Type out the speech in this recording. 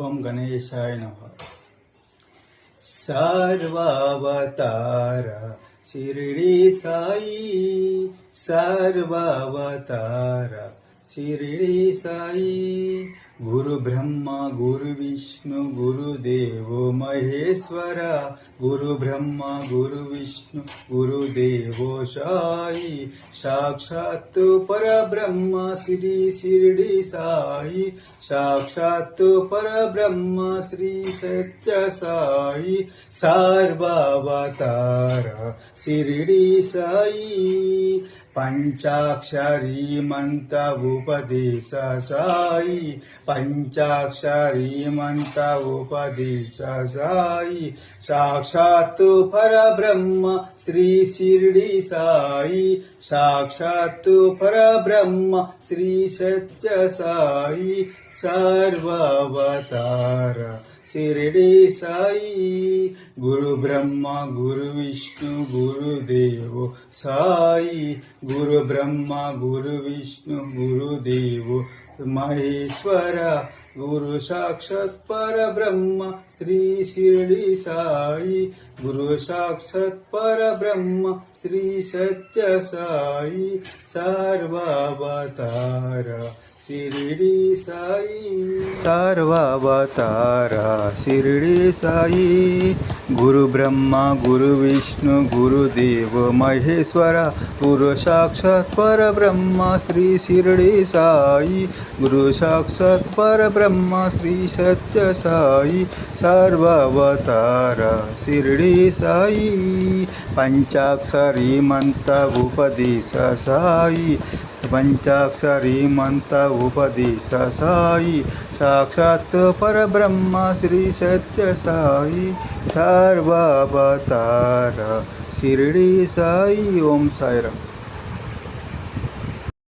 ఓం గణేశాయ నమః. సర్వావతార షిరిడి సాయి, సర్వావతార షిరిడి సాయి. గురు బ్రహ్మ గురు విష్ణు గురుదేవో మహేశ్వర, గురు బ్రహ్మ గురు విష్ణు గురుదేవో సాయి. సాక్షాత్తు పరబ్రహ్మ శ్రీ షిరిడి సాయి, సాక్షాత్తు పరబ్రహ్మ శ్రీ సత్య సాయి. సర్వావతార షిరిడి సాయి, పంచాక్షరీ మంత్ర ఉపదేశ సాయి, పంచాక్షరీ మంత్ర ఉపదేశ సాయి. సాక్షాత్తు పరబ్రహ్మ శ్రీ షిరిడి సాయి, సాక్షాత్తు పరబ్రహ్మ శ్రీ సత్య సాయి. సర్వావతార షిరిడి సాయి. గురు బ్రహ్మ గురు విష్ణు గురుదేవో సాయి, గురు బ్రహ్మ గురు విష్ణు గురుదేవో మహేశ్వర. గురు సాక్షాత్ పరబ్రహ్మ శ్రీ షిరిడి సాయి, గురు సాక్షాత్ పరబ్రహ్మ శ్రీ సత్య సాయి. సర్వావతార షిరిడి సాయి, సర్వావతార షిరిడి సాయి. గురు బ్రహ్మ గురు విష్ణు గురుదేవో మహేశ్వర, గురు సాక్షాత్ పరబ్రహ్మ శ్రీ షిరిడి సాయి, గురు సాక్షాత్ పరబ్రహ్మ శ్రీ సత్య సాయి. సర్వావతార షిరిడి సాయి, పంచాక్షరీ మంత్ర ఉపదేశ సాయి, పంచాక్షరీ మంత్ర ఉపదేశ సాయి. సాక్షాత్ పరబ్రహ్మ శ్రీ సత్య సాయి. సర్వావతార షిరిడి సాయి. ఓం సాయిరామ్.